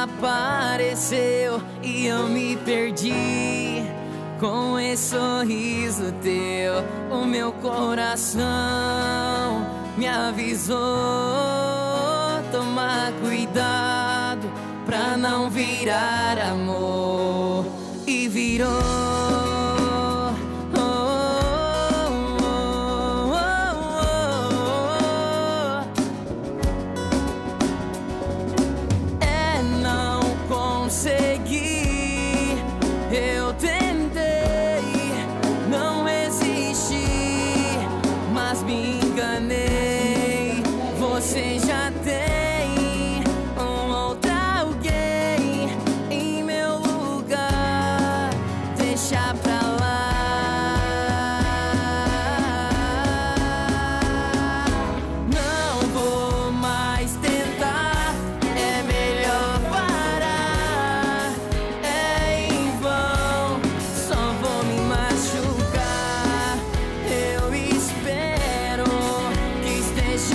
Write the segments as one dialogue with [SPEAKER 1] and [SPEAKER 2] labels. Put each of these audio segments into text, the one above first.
[SPEAKER 1] apareceu e eu me perdi. Com esse sorriso teu, o meu coração me avisou. Toma cuidado pra não virar amor. E virou. Você já tem outro alguém em meu lugar. Deixa pra lá. Não vou mais tentar, é melhor parar. É em vão, só vou me machucar. Eu espero que esteja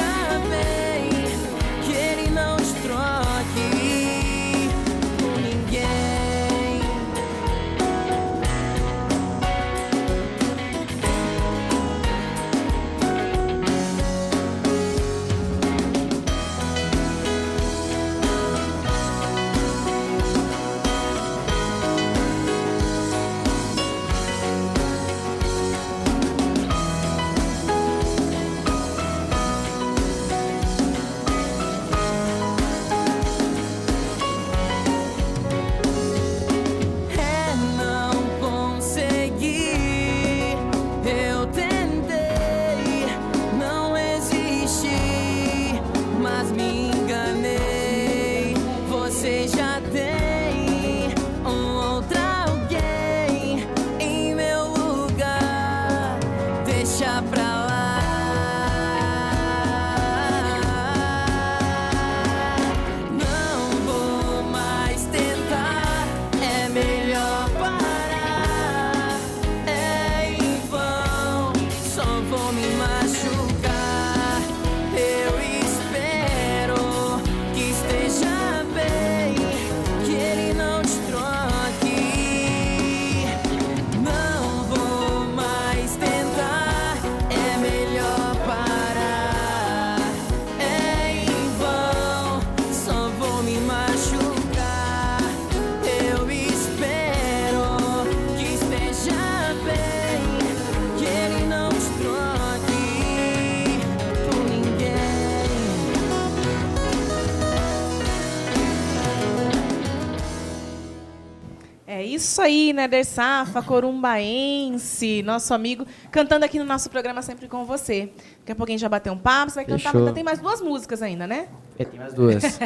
[SPEAKER 2] Isso aí, Néder Safa, corumbaense, nosso amigo, cantando aqui no nosso programa Sempre Com Você. Daqui a pouco a gente já bateu um papo, você vai cantar, ainda tem mais 2 músicas ainda, né?
[SPEAKER 3] Tem mais 2.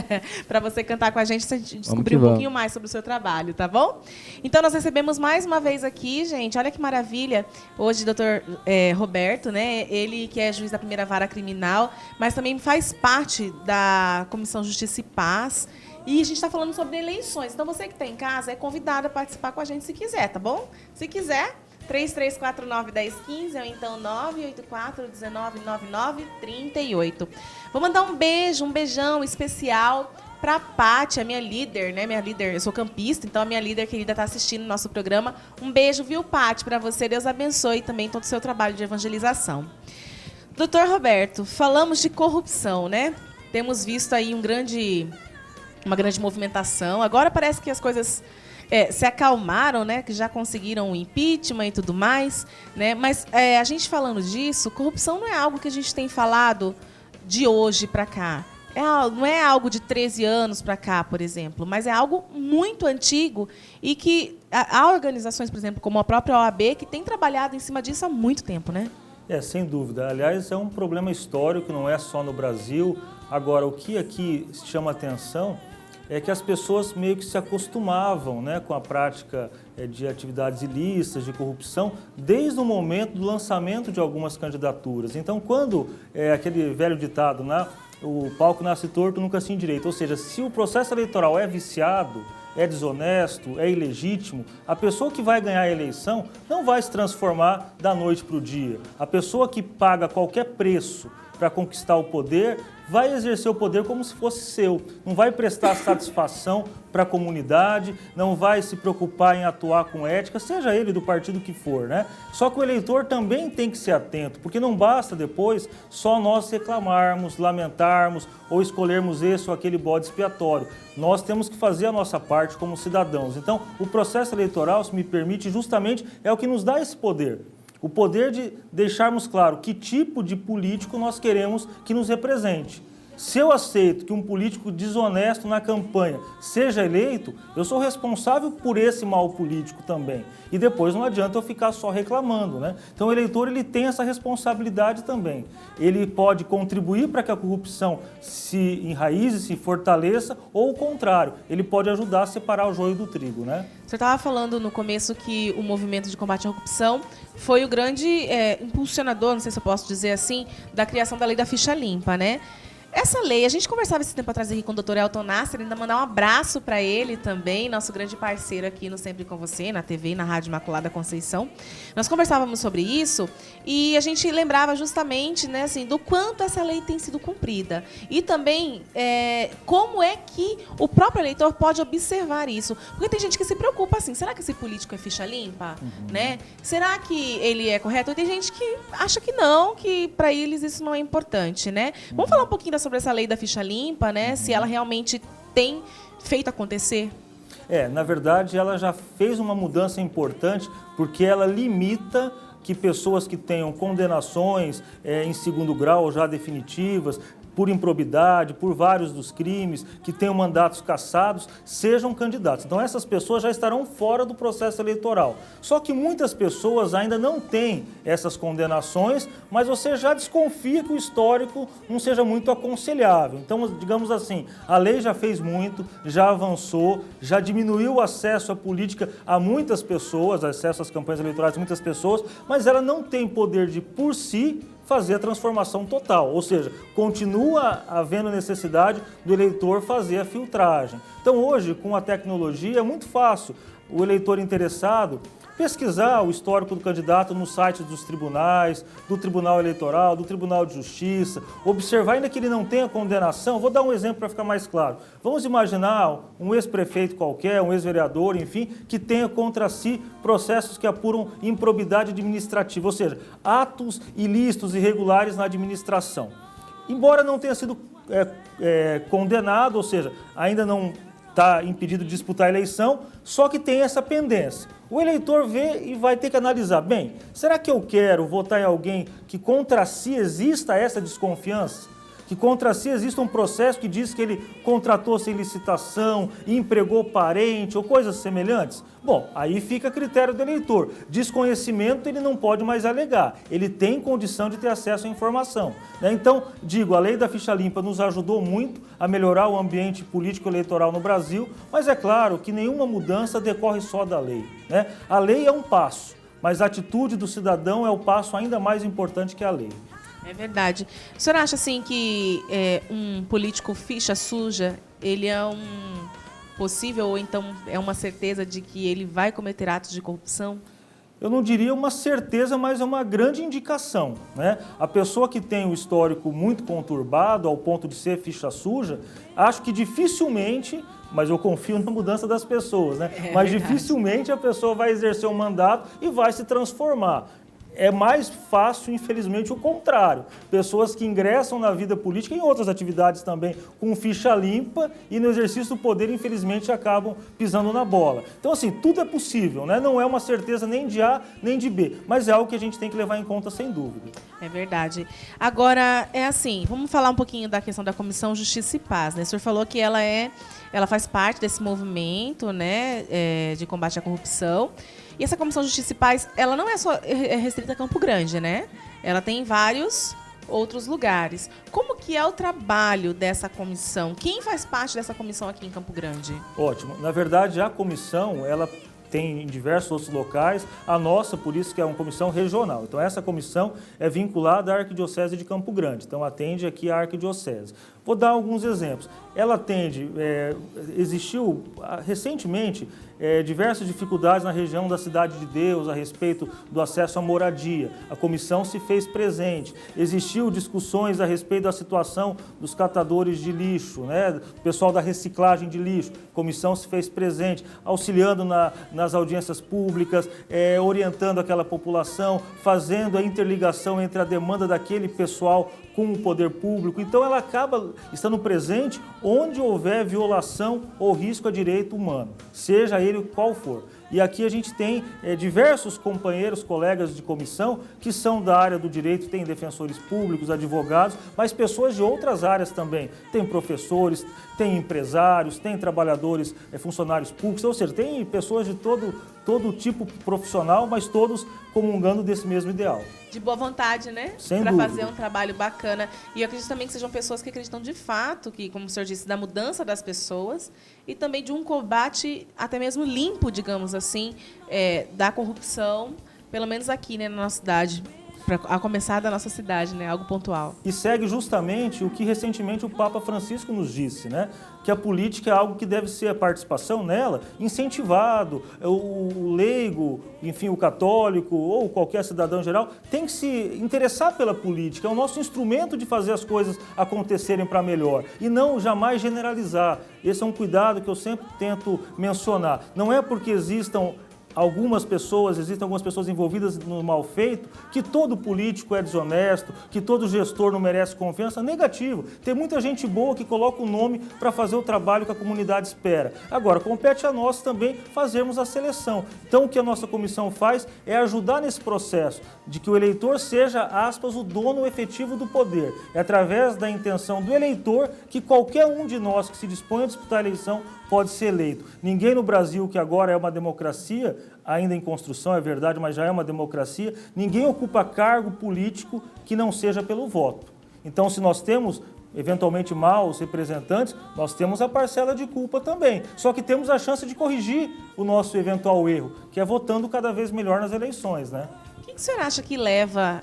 [SPEAKER 2] Para você cantar com a gente, você descobrir um pouquinho mais sobre o seu trabalho, tá bom? Então, nós recebemos mais uma vez aqui, gente, olha que maravilha, hoje, doutor Roberto, né? Ele que é juiz da primeira vara criminal, mas também faz parte da Comissão Justiça e Paz. E a gente está falando sobre eleições. Então, você que está em casa é convidado a participar com a gente se quiser, tá bom? Se quiser, 3349-1015 ou então 984-1999-38. Vou mandar um beijo, um beijão especial para a Paty, a minha líder, né? Minha líder, eu sou campista, então a minha líder querida está assistindo o nosso programa. Um beijo, viu, Paty, para você. Deus abençoe também todo o seu trabalho de evangelização. Doutor Roberto, falamos de corrupção, né? Temos visto aí uma grande movimentação. Agora parece que as coisas se acalmaram, né? Que já conseguiram o impeachment e tudo mais, né? Mas a gente falando disso, corrupção não é algo que a gente tem falado de hoje para cá. Não é algo de 13 anos para cá, por exemplo, mas é algo muito antigo e que há organizações, por exemplo, como a própria OAB, que tem trabalhado em cima disso há muito tempo, né?
[SPEAKER 4] Sem dúvida. Aliás, é um problema histórico, não é só no Brasil. Agora, o que aqui chama atenção é que as pessoas meio que se acostumavam, né, com a prática de atividades ilícitas, de corrupção, desde o momento do lançamento de algumas candidaturas. Então, quando aquele velho ditado, né, o palco nasce torto, nunca se endireita, ou seja, se o processo eleitoral é viciado, é desonesto, é ilegítimo, a pessoa que vai ganhar a eleição não vai se transformar da noite para o dia. A pessoa que paga qualquer preço para conquistar o poder, vai exercer o poder como se fosse seu. Não vai prestar satisfação para a comunidade, não vai se preocupar em atuar com ética, seja ele do partido que for, né? Só que o eleitor também tem que ser atento, porque não basta depois só nós reclamarmos, lamentarmos ou escolhermos esse ou aquele bode expiatório. Nós temos que fazer a nossa parte como cidadãos. Então, o processo eleitoral, se me permite, justamente é o que nos dá esse poder. O poder de deixarmos claro que tipo de político nós queremos que nos represente. Se eu aceito que um político desonesto na campanha seja eleito, eu sou responsável por esse mal político também. E depois não adianta eu ficar só reclamando, né? Então o eleitor ele tem essa responsabilidade também. Ele pode contribuir para que a corrupção se enraize, se fortaleça, ou o contrário, ele pode ajudar a separar o joio do trigo, né?
[SPEAKER 2] O senhor estava falando no começo que o movimento de combate à corrupção foi o grande impulsionador, não sei se eu posso dizer assim, da criação da lei da ficha limpa, né? Essa lei, a gente conversava esse tempo atrás aqui com o doutor Elton Nasser, ainda mandar um abraço para ele também, nosso grande parceiro aqui no Sempre Com Você, na TV e na Rádio Imaculada Conceição. Nós conversávamos sobre isso e a gente lembrava justamente, né, assim, do quanto essa lei tem sido cumprida. E também como é que o próprio eleitor pode observar isso. Porque tem gente que se preocupa assim, será que esse político é ficha limpa? Né? Será que ele é correto? E tem gente que acha que não, que para eles isso não é importante, né? Vamos falar um pouquinho sobre essa lei da ficha limpa, né? Se ela realmente tem feito acontecer?
[SPEAKER 4] Na verdade, ela já fez uma mudança importante porque ela limita que pessoas que tenham condenações em segundo grau já definitivas, por improbidade, por vários dos crimes, que tenham mandatos cassados, sejam candidatos. Então essas pessoas já estarão fora do processo eleitoral. Só que muitas pessoas ainda não têm essas condenações, mas você já desconfia que o histórico não seja muito aconselhável. Então, digamos assim, a lei já fez muito, já avançou, já diminuiu o acesso à política a muitas pessoas, acesso às campanhas eleitorais de muitas pessoas, mas ela não tem poder de, por si, fazer a transformação total, ou seja, continua havendo necessidade do eleitor fazer a filtragem. Então hoje, com a tecnologia, é muito fácil o eleitor interessado pesquisar o histórico do candidato no site dos tribunais, do Tribunal Eleitoral, do Tribunal de Justiça, observar ainda que ele não tenha condenação. Vou dar um exemplo para ficar mais claro. Vamos imaginar um ex-prefeito qualquer, um ex-vereador, enfim, que tenha contra si processos que apuram improbidade administrativa, ou seja, atos ilícitos, irregulares na administração. Embora não tenha sido condenado, ou seja, ainda não está impedido de disputar a eleição, só que tem essa pendência. O eleitor vê e vai ter que analisar, bem, será que eu quero votar em alguém que contra si exista essa desconfiança? Que contra si exista um processo que diz que ele contratou sem licitação, empregou parente ou coisas semelhantes? Bom, aí fica a critério do eleitor. Desconhecimento ele não pode mais alegar, ele tem condição de ter acesso à informação, né? Então, digo, a lei da ficha limpa nos ajudou muito a melhorar o ambiente político eleitoral no Brasil, mas é claro que nenhuma mudança decorre só da lei, né? A lei é um passo, mas a atitude do cidadão é o passo ainda mais importante que a lei.
[SPEAKER 2] É verdade. O senhor acha assim que um político ficha suja, ele é um possível ou então é uma certeza de que ele vai cometer atos de corrupção?
[SPEAKER 4] Eu não diria uma certeza, mas é uma grande indicação, né? A pessoa que tem o histórico muito conturbado, ao ponto de ser ficha suja, acho que dificilmente, mas eu confio na mudança das pessoas, né? Mas dificilmente a pessoa vai exercer um mandato e vai se transformar. É mais fácil, infelizmente, o contrário. Pessoas que ingressam na vida política, em outras atividades também, com ficha limpa e no exercício do poder, infelizmente, acabam pisando na bola. Então, assim, tudo é possível, né? Não é uma certeza nem de A nem de B, mas é algo que a gente tem que levar em conta, sem dúvida.
[SPEAKER 2] É verdade. Agora, é assim, vamos falar um pouquinho da questão da Comissão Justiça e Paz, né? O senhor falou que ela faz parte desse movimento, né, de combate à corrupção. E essa Comissão Justiça e Paz, ela não é só restrita a Campo Grande, né? Ela tem vários outros lugares. Como que é o trabalho dessa comissão? Quem faz parte dessa comissão aqui em Campo Grande?
[SPEAKER 4] Ótimo. Na verdade, a comissão, ela tem em diversos outros locais, a nossa, por isso que é uma comissão regional. Então, essa comissão é vinculada à Arquidiocese de Campo Grande, então atende aqui a Arquidiocese. Vou dar alguns exemplos. Ela atende, existiu recentemente diversas dificuldades na região da Cidade de Deus a respeito do acesso à moradia. A comissão se fez presente. Existiu discussões a respeito da situação dos catadores de lixo, né? Do pessoal da reciclagem de lixo. A comissão se fez presente, auxiliando nas audiências públicas, orientando aquela população, fazendo a interligação entre a demanda daquele pessoal com o poder público. Então ela acaba estando presente onde houver violação ou risco a direito humano, seja ele qual for. E aqui a gente tem diversos companheiros, colegas de comissão, que são da área do direito, tem defensores públicos, advogados, mas pessoas de outras áreas também. Tem professores, tem empresários, tem trabalhadores, funcionários públicos, ou seja, tem pessoas de todo tipo profissional, mas todos comungando desse mesmo ideal.
[SPEAKER 2] De boa vontade, né?
[SPEAKER 4] Sem
[SPEAKER 2] Para
[SPEAKER 4] dúvida.
[SPEAKER 2] fazer um trabalho bacana. E eu acredito também que sejam pessoas que acreditam de fato, que, como o senhor disse, da mudança das pessoas e também de um combate até mesmo limpo, digamos assim, da corrupção, pelo menos aqui, né, na nossa cidade. A começar da nossa cidade, né? Algo pontual.
[SPEAKER 4] E segue justamente o que recentemente o Papa Francisco nos disse, né? Que a política é algo que deve ser a participação nela incentivado. O leigo, enfim, o católico ou qualquer cidadão em geral tem que se interessar pela política. É o nosso instrumento de fazer as coisas acontecerem para melhor e não jamais generalizar. Esse é um cuidado que eu sempre tento mencionar. Não é porque existem algumas pessoas envolvidas no mal feito, que todo político é desonesto, que todo gestor não merece confiança. Negativo. Tem muita gente boa que coloca o nome para fazer o trabalho que a comunidade espera. Agora, compete a nós também fazermos a seleção. Então, o que a nossa comissão faz é ajudar nesse processo de que o eleitor seja, aspas, o dono efetivo do poder. É através da intenção do eleitor que qualquer um de nós que se dispõe a disputar a eleição pode ser eleito. Ninguém no Brasil, que agora é uma democracia, ainda em construção, é verdade, mas já é uma democracia, ninguém ocupa cargo político que não seja pelo voto. Então, se nós temos, eventualmente, maus representantes, nós temos a parcela de culpa também. Só que temos a chance de corrigir o nosso eventual erro, que é votando cada vez melhor nas eleições, né?
[SPEAKER 2] O que o senhor acha que leva,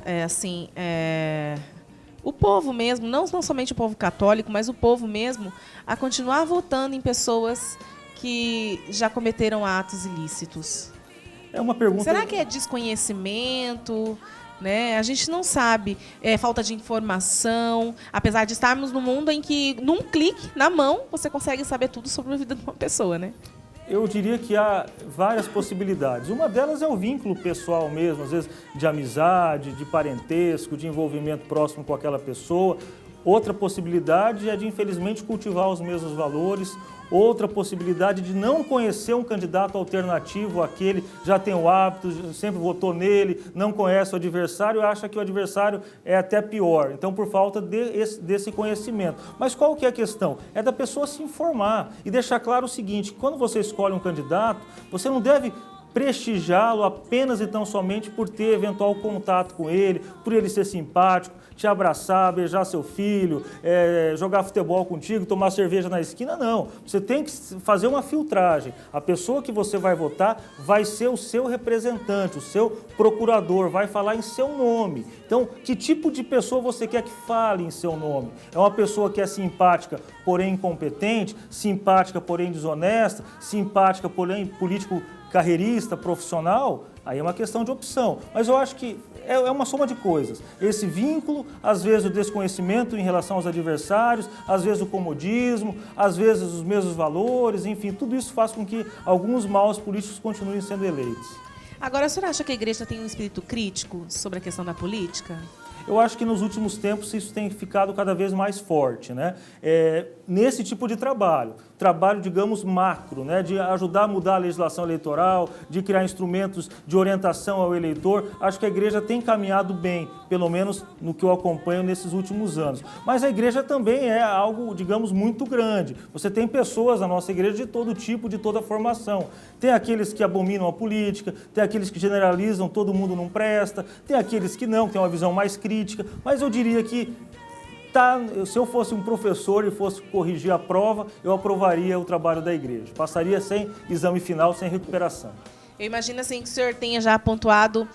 [SPEAKER 2] o povo mesmo, não somente o povo católico, mas o povo mesmo, a continuar votando em pessoas que já cometeram atos ilícitos?
[SPEAKER 4] É uma pergunta...
[SPEAKER 2] Será que é desconhecimento? Né? A gente não sabe, falta de informação, apesar de estarmos num mundo em que, num clique, na mão, você consegue saber tudo sobre a vida de uma pessoa, né?
[SPEAKER 4] Eu diria que há várias possibilidades. Uma delas é o vínculo pessoal mesmo, às vezes de amizade, de parentesco, de envolvimento próximo com aquela pessoa. Outra possibilidade é de, infelizmente, cultivar os mesmos valores. Outra possibilidade de não conhecer um candidato alternativo àquele, já tem o hábito, sempre votou nele, não conhece o adversário e acha que o adversário é até pior. Então, por falta desse conhecimento. Mas qual que é a questão? É da pessoa se informar e deixar claro o seguinte, quando você escolhe um candidato, você não deve prestigiá-lo apenas e tão somente por ter eventual contato com ele, por ele ser simpático, te abraçar, beijar seu filho, jogar futebol contigo, tomar cerveja na esquina, não. Você tem que fazer uma filtragem. A pessoa que você vai votar vai ser o seu representante, o seu procurador, vai falar em seu nome. Então, que tipo de pessoa você quer que fale em seu nome? É uma pessoa que é simpática, porém incompetente, simpática, porém desonesta, simpática, porém político carreirista, profissional? Aí é uma questão de opção. Mas eu acho que é uma soma de coisas. Esse vínculo, às vezes o desconhecimento em relação aos adversários, às vezes o comodismo, às vezes os mesmos valores, enfim, tudo isso faz com que alguns maus políticos continuem sendo eleitos.
[SPEAKER 2] Agora, a senhora acha que a igreja tem um espírito crítico sobre a questão da política?
[SPEAKER 4] Eu acho que nos últimos tempos isso tem ficado cada vez mais forte, né? Nesse tipo de trabalho, digamos, macro, né? De ajudar a mudar a legislação eleitoral, de criar instrumentos de orientação ao eleitor, acho que a igreja tem caminhado bem, pelo menos no que eu acompanho nesses últimos anos. Mas a igreja também é algo, digamos, muito grande. Você tem pessoas na nossa igreja de todo tipo, de toda formação. Tem aqueles que abominam a política, tem aqueles que generalizam, todo mundo não presta, tem aqueles que não, que têm uma visão mais crítica, mas eu diria que se eu fosse um professor e fosse corrigir a prova, eu aprovaria o trabalho da igreja. Passaria sem exame final, sem recuperação.
[SPEAKER 2] Eu imagino assim, que o senhor tenha já pontuado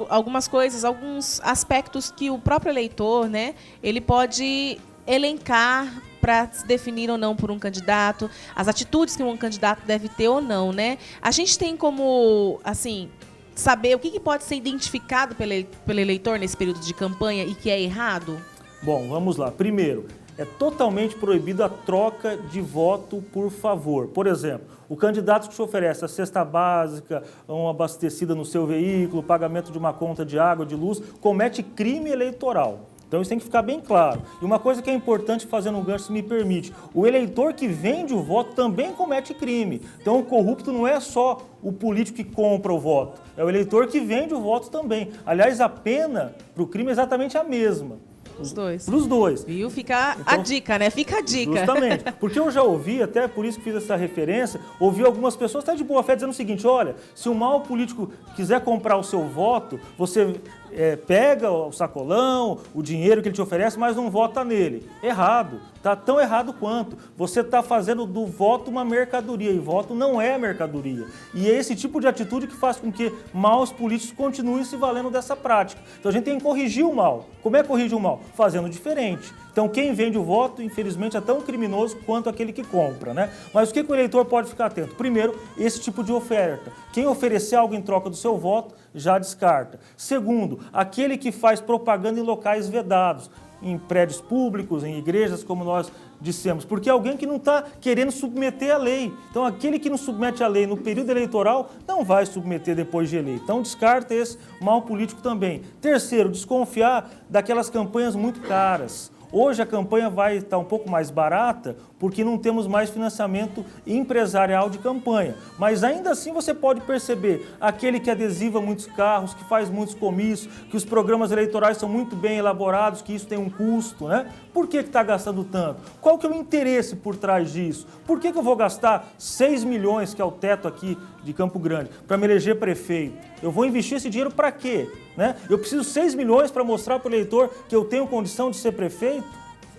[SPEAKER 2] algumas coisas, alguns aspectos que o próprio eleitor, né, ele pode elencar para se definir ou não por um candidato, as atitudes que um candidato deve ter ou não, né? A gente tem como, assim, saber o que pode ser identificado pelo eleitor nesse período de campanha e que é errado?
[SPEAKER 4] Bom, vamos lá. Primeiro, é totalmente proibido a troca de voto por favor. Por exemplo, o candidato que te oferece a cesta básica, uma abastecida no seu veículo, pagamento de uma conta de água, de luz, comete crime eleitoral. Então isso tem que ficar bem claro. E uma coisa que é importante, fazendo um gancho, se me permite, o eleitor que vende o voto também comete crime. Então o corrupto não é só o político que compra o voto, é o eleitor que vende o voto também. Aliás, a pena para o crime é exatamente a mesma.
[SPEAKER 2] Os dois.
[SPEAKER 4] Para os dois.
[SPEAKER 2] Viu? Fica a dica, né? Fica a dica.
[SPEAKER 4] Justamente. Porque eu já ouvi, até por isso que fiz essa referência, ouvi algumas pessoas até de boa fé dizendo o seguinte: olha, se um mau político quiser comprar o seu voto, você pega o sacolão, o dinheiro que ele te oferece, mas não vota nele. Errado. Está tão errado quanto. Você está fazendo do voto uma mercadoria, e voto não é mercadoria. E é esse tipo de atitude que faz com que maus políticos continuem se valendo dessa prática. Então a gente tem que corrigir o mal. Como é corrigir o mal? Fazendo diferente. Então quem vende o voto, infelizmente, é tão criminoso quanto aquele que compra, né? Mas o que o eleitor pode ficar atento? Primeiro, esse tipo de oferta. Quem oferecer algo em troca do seu voto, já descarta. Segundo, aquele que faz propaganda em locais vedados, em prédios públicos, em igrejas, como nós dissemos, porque é alguém que não está querendo submeter a lei. Então, aquele que não submete a lei no período eleitoral não vai submeter depois de eleito. Então, descarta esse mau político também. Terceiro, desconfiar daquelas campanhas muito caras. Hoje a campanha vai estar um pouco mais barata porque não temos mais financiamento empresarial de campanha. Mas ainda assim você pode perceber aquele que adesiva muitos carros, que faz muitos comícios, que os programas eleitorais são muito bem elaborados, que isso tem um custo, né? Por que está gastando tanto? Qual que é o interesse por trás disso? Por que eu vou gastar 6 milhões, que é o teto aqui de Campo Grande, para me eleger prefeito? Eu vou investir esse dinheiro para quê? Né? Eu preciso 6 milhões para mostrar para o eleitor que eu tenho condição de ser prefeito?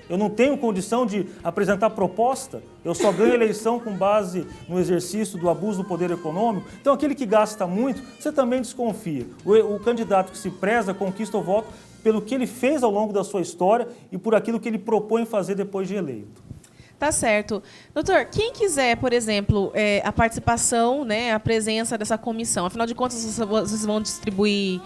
[SPEAKER 4] Eu não tenho condição de apresentar proposta? Eu só ganho eleição com base no exercício do abuso do poder econômico? Então, aquele que gasta muito, você também desconfia. O candidato que se preza conquista o voto pelo que ele fez ao longo da sua história e por aquilo que ele propõe fazer depois de eleito.
[SPEAKER 2] Tá certo. Doutor, quem quiser, por exemplo, a participação, né, a presença dessa comissão, afinal de contas, vocês vão distribuir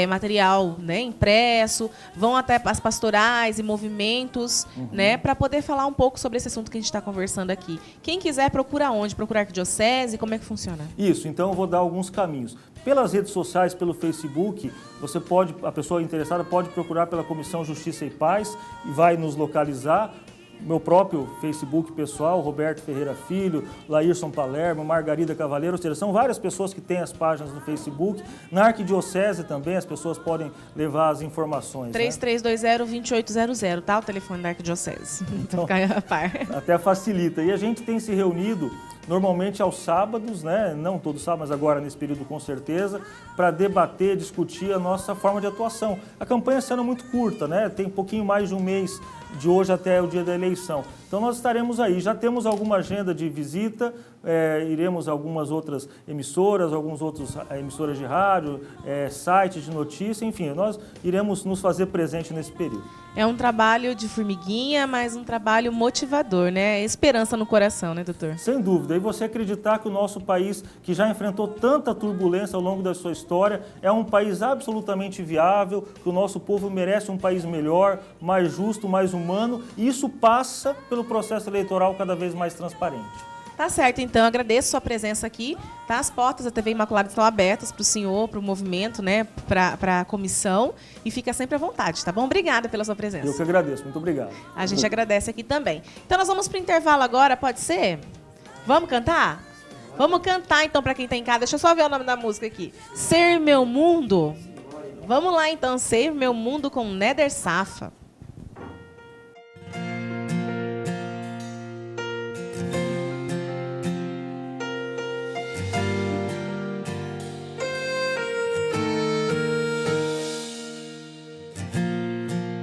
[SPEAKER 2] material, né, impresso, vão até as pastorais e movimentos, né, para poder falar um pouco sobre esse assunto que a gente está conversando aqui. Quem quiser, procura onde? Procura a Arquidiocese? Como é que funciona? Isso,
[SPEAKER 4] então eu vou dar alguns caminhos. Pelas redes sociais, pelo Facebook, a pessoa interessada pode procurar pela Comissão Justiça e Paz e vai nos localizar. Meu próprio Facebook pessoal, Roberto Ferreira Filho, Laírson Palermo, Margarida Cavaleiro, ou seja, são várias pessoas que têm as páginas no Facebook. Na Arquidiocese também as pessoas podem levar as informações.
[SPEAKER 2] 3320-2800, tá? O telefone da Arquidiocese. Então, fica a par.
[SPEAKER 4] Até facilita. E a gente tem se reunido normalmente aos sábados, né? Não todo sábado, mas agora nesse período com certeza, para debater, discutir a nossa forma de atuação. A campanha sendo muito curta, né? Tem um pouquinho mais de um mês de hoje até o dia da eleição. Então nós estaremos aí. Já temos alguma agenda de visita, iremos a algumas outras emissoras, algumas outras emissoras de rádio, sites de notícia, enfim, nós iremos nos fazer presente nesse período.
[SPEAKER 2] É um trabalho de formiguinha, mas um trabalho motivador, né? Esperança no coração, né, doutor?
[SPEAKER 4] Sem dúvida. E você acreditar que o nosso país, que já enfrentou tanta turbulência ao longo da sua história, é um país absolutamente viável, que o nosso povo merece um país melhor, mais justo, mais humano, e isso passa pelo processo eleitoral cada vez mais transparente.
[SPEAKER 2] Tá certo, então, agradeço sua presença aqui. Tá? As portas da TV Imaculada estão abertas para o senhor, para o movimento, né? Para a comissão, e fica sempre à vontade, tá bom? Obrigada pela sua presença.
[SPEAKER 4] Eu que agradeço, muito obrigado.
[SPEAKER 2] A gente agradece aqui também. Então, nós vamos para o intervalo agora, pode ser? Vamos cantar? Vamos cantar, então, para quem está em casa. Deixa eu só ver o nome da música aqui. Ser Meu Mundo. Vamos lá, então, Ser Meu Mundo com Néder Safa.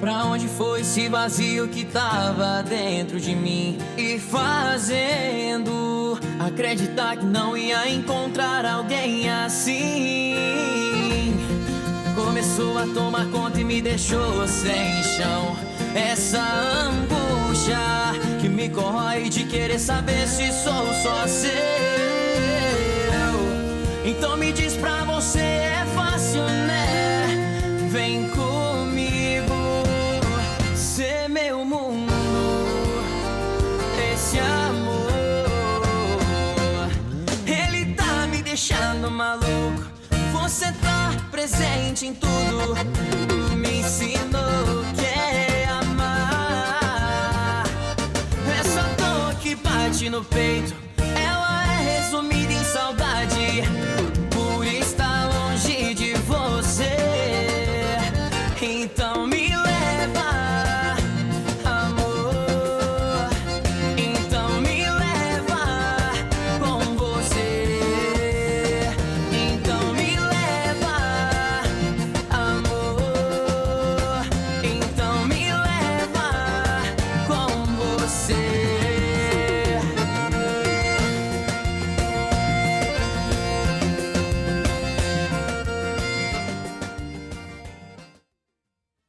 [SPEAKER 1] Pra onde foi esse vazio que tava dentro de mim e fazendo acreditar que não ia encontrar alguém assim? Começou a tomar conta e me deixou sem chão. Essa angústia que corrói de querer saber se sou só seu. Então me diz, pra você é fácil, né? Vem comigo, ser meu mundo, esse amor, ele tá me deixando maluco. Você tá presente em tudo, me ensinou que é amar. Essa dor que bate no peito